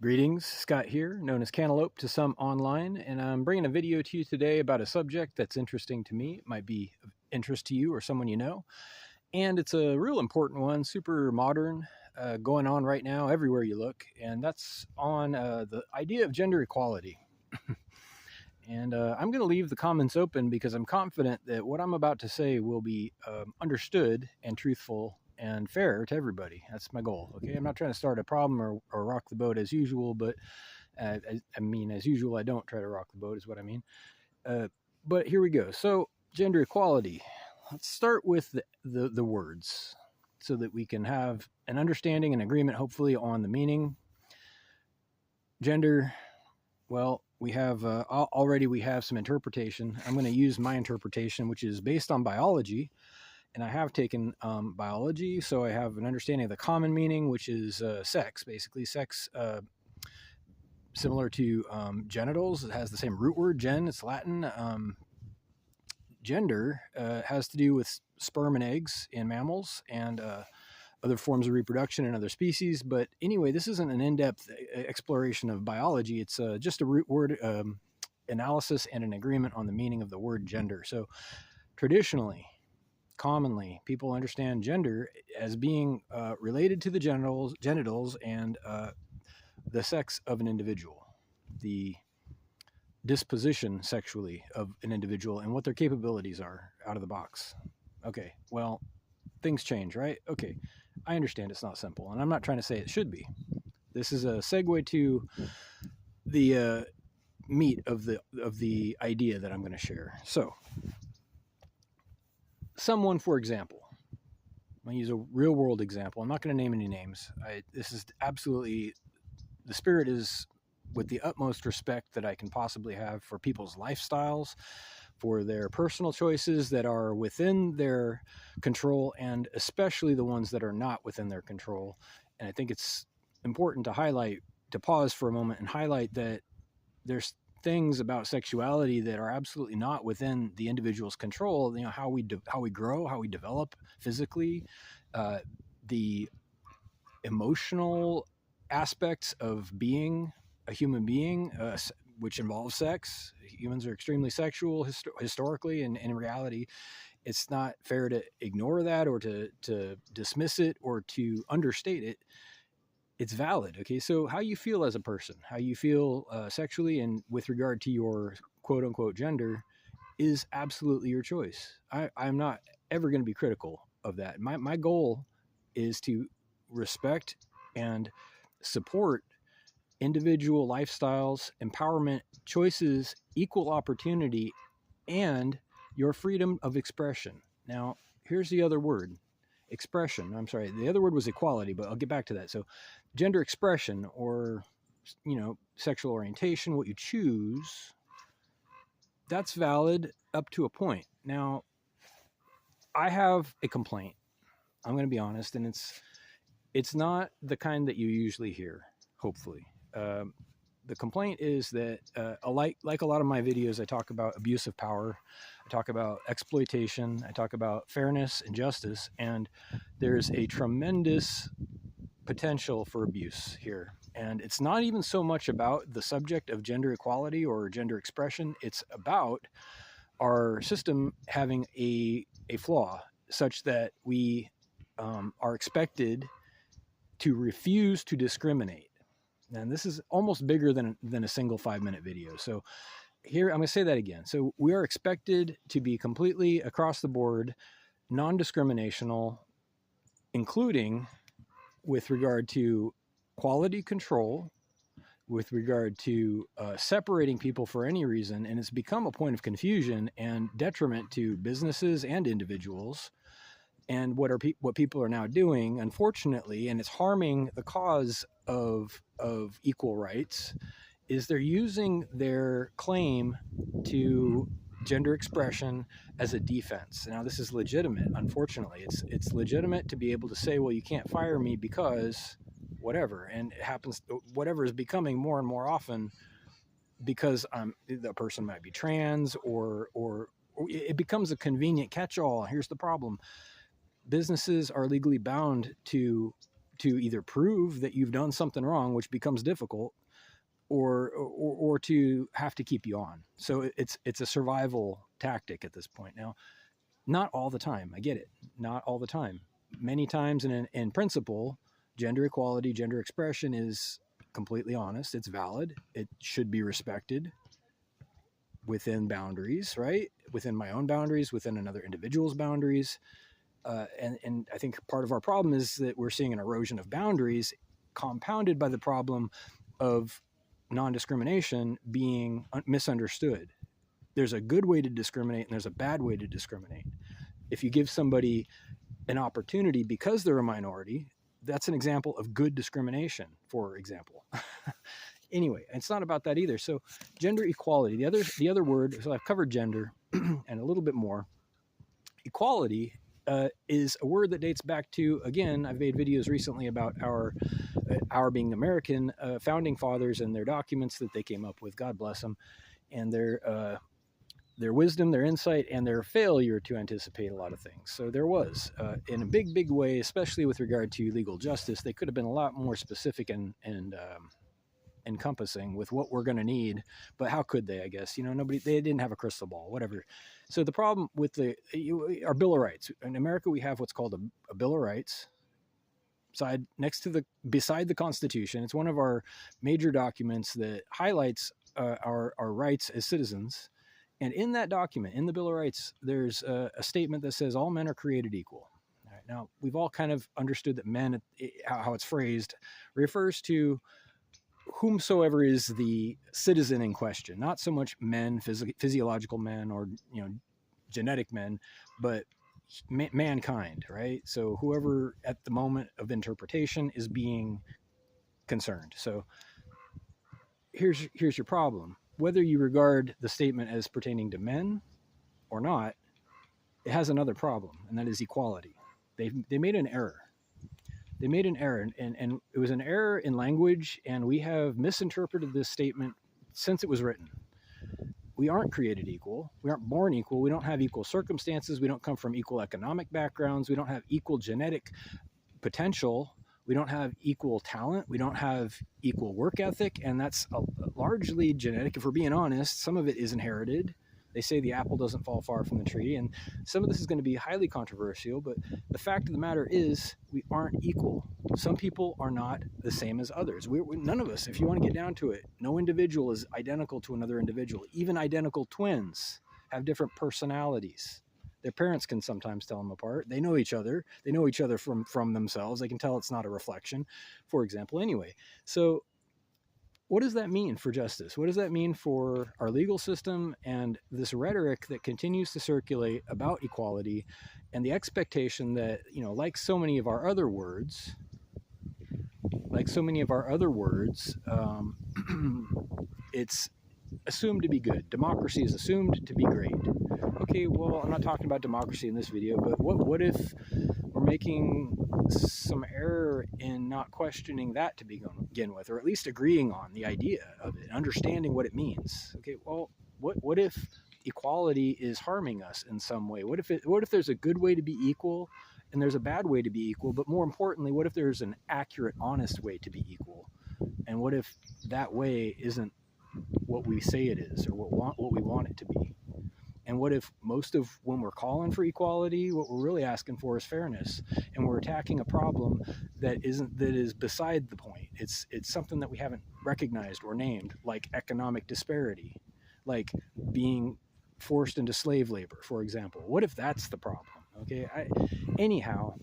Greetings, Scott here, known as Cantaloupe to some online, and I'm bringing a video to you today about a subject that's interesting to me. It might be of interest to you or someone you know, and it's a real important one, super modern, going on right now everywhere you look, and that's on the idea of gender equality. And I'm going to leave the comments open because I'm confident that what I'm about to say will be understood and truthful and fair to everybody. That's my goal. Okay, I'm not trying to start a problem or rock the boat as usual, but as usual, I don't try to rock the boat, is what I mean. But here we go. So, gender equality. Let's start with the words so that we can have an understanding and agreement, hopefully, on the meaning. Gender, well, we have already we have some interpretation. I'm going to use my interpretation, which is based on biology, and I have taken biology, so I have an understanding of the common meaning, which is sex. Basically, sex, similar to genitals, it has the same root word, gen. It's Latin. Gender has to do with sperm and eggs in mammals and other forms of reproduction in other species. But anyway, this isn't an in-depth exploration of biology. It's just a root word analysis and an agreement on the meaning of the word gender. So traditionally, commonly, people understand gender as being related to the genitals and the sex of an individual, the disposition sexually of an individual and what their capabilities are out of the box. Okay, well, things change, right? Okay, I understand it's not simple, and I'm not trying to say it should be. This is a segue to the meat of the idea that I'm going to share. So, someone, for example, I'm going to use a real world example. I'm not going to name any names. This is absolutely, the spirit is with the utmost respect that I can possibly have for people's lifestyles, for their personal choices that are within their control, and especially the ones that are not within their control. And I think it's important to pause for a moment and highlight that there's things about sexuality that are absolutely not within the individual's control. You know, how we grow, how we develop physically, the emotional aspects of being a human being, which involves sex. Humans are extremely sexual historically, and in reality, it's not fair to ignore that or to dismiss it or to understate it. It's valid. Okay, so how you feel as a person, how you feel sexually and with regard to your quote unquote gender is absolutely your choice. I'm not ever going to be critical of that. My goal is to respect and support individual lifestyles, empowerment, choices, equal opportunity, and your freedom of expression. Now, here's the other word, expression. I'm sorry, the other word was equality, but I'll get back to that. So, gender expression, or, sexual orientation, what you choose, that's valid up to a point. Now, I have a complaint. I'm going to be honest, and it's not the kind that you usually hear, hopefully. The complaint is that, like a lot of my videos, I talk about abuse of power, I talk about exploitation, I talk about fairness and justice, and there's a tremendous potential for abuse here. And it's not even so much about the subject of gender equality or gender expression, it's about our system having a flaw such that we are expected to refuse to discriminate. And this is almost bigger than a single 5-minute video. So here, I'm going to say that again. So we are expected to be completely across the board, non-discriminational, including with regard to quality control, with regard to separating people for any reason. And it's become a point of confusion and detriment to businesses and individuals. And what people are now doing, unfortunately, and it's harming the cause of equal rights, is they're using their claim to gender expression as a defense. Now, this is legitimate. Unfortunately, it's legitimate to be able to say, well, you can't fire me because whatever, and it happens. Whatever is becoming more and more often because the person might be trans, or it becomes a convenient catch-all. Here's the problem. Businesses are legally bound to to either prove that you've done something wrong, which becomes difficult, or to have to keep you on. So it's a survival tactic at this point. Now, not all the time. I get it. Not all the time. Many times in principle, gender equality, gender expression is completely honest. It's valid. It should be respected within boundaries, right? Within my own boundaries, within another individual's boundaries. And I think part of our problem is that we're seeing an erosion of boundaries compounded by the problem of non-discrimination being misunderstood. There's a good way to discriminate and there's a bad way to discriminate. If you give somebody an opportunity because they're a minority, that's an example of good discrimination, for example. Anyway, it's not about that either. So gender equality, the other word, so I've covered gender and a little bit more. Equality is a word that dates back to, again, I've made videos recently about our being American founding fathers and their documents that they came up with, God bless them, and their wisdom, their insight, and their failure to anticipate a lot of things. So there was, in a big way, especially with regard to legal justice, they could have been a lot more specific and encompassing with what we're going to need, but how could they? I guess they didn't have a crystal ball, whatever. So the problem with our Bill of Rights in America, we have what's called a Bill of Rights. Beside the Constitution, it's one of our major documents that highlights our rights as citizens. And in that document, in the Bill of Rights, there's a statement that says all men are created equal. All right, now, we've all kind of understood that men, how it's phrased, refers to whomsoever is the citizen in question, not so much men, physiological men, or genetic men, but mankind, right? So whoever at the moment of interpretation is being concerned. So here's your problem. Whether you regard the statement as pertaining to men or not, it has another problem, and that is equality. They made an error. They made an error, and it was an error in language, and we have misinterpreted this statement since it was written. We aren't created equal. We aren't born equal. We don't have equal circumstances. We don't come from equal economic backgrounds. We don't have equal genetic potential. We don't have equal talent. We don't have equal work ethic, and that's largely genetic. If we're being honest, some of it is inherited. They say the apple doesn't fall far from the tree, and some of this is going to be highly controversial, but the fact of the matter is we aren't equal. Some people are not the same as others. None of us, if you want to get down to it, no individual is identical to another individual. Even identical twins have different personalities. Their parents can sometimes tell them apart. They know each other. They know each other from themselves. They can tell it's not a reflection, for example. Anyway, so what does that mean for justice? What does that mean for our legal system and this rhetoric that continues to circulate about equality and the expectation that, like so many of our other words, it's assumed to be good. Democracy is assumed to be great. Okay, well, I'm not talking about democracy in this video, but what if we're making some error in not questioning that to begin with, or at least agreeing on the idea of it, understanding what it means? Okay, well, what if equality is harming us in some way? What if there's a good way to be equal and there's a bad way to be equal? But more importantly, what if there's an accurate, honest way to be equal? And what if that way isn't what we say it is, or what we want it to be? And what if most of when we're calling for equality, what we're really asking for is fairness, and we're attacking a problem that is beside the point? It's something that we haven't recognized or named, like economic disparity, like being forced into slave labor, for example. What if that's the problem? Okay. Anyhow,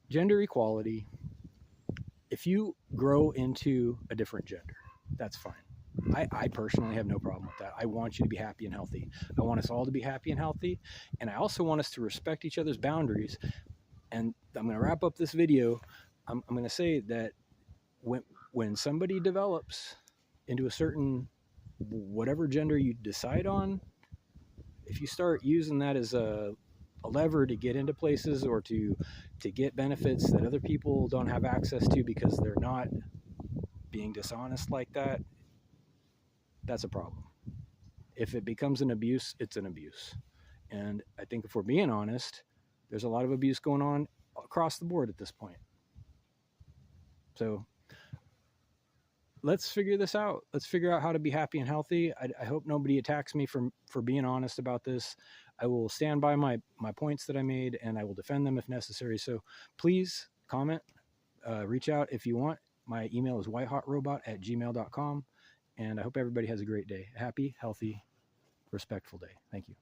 gender equality. If you grow into a different gender, that's fine. I personally have no problem with that. I want you to be happy and healthy. I want us all to be happy and healthy. And I also want us to respect each other's boundaries. And I'm going to wrap up this video. I'm going to say that when somebody develops into a certain, whatever gender you decide on, if you start using that as a lever to get into places or to get benefits that other people don't have access to because they're not being dishonest like that, that's a problem. If it becomes an abuse, it's an abuse. And I think if we're being honest, there's a lot of abuse going on across the board at this point. So let's figure this out. Let's figure out how to be happy and healthy. I hope nobody attacks me for being honest about this. I will stand by my points that I made, and I will defend them if necessary. So please comment, reach out if you want. My email is whitehotrobot@gmail.com. And I hope everybody has a great day. Happy, healthy, respectful day. Thank you.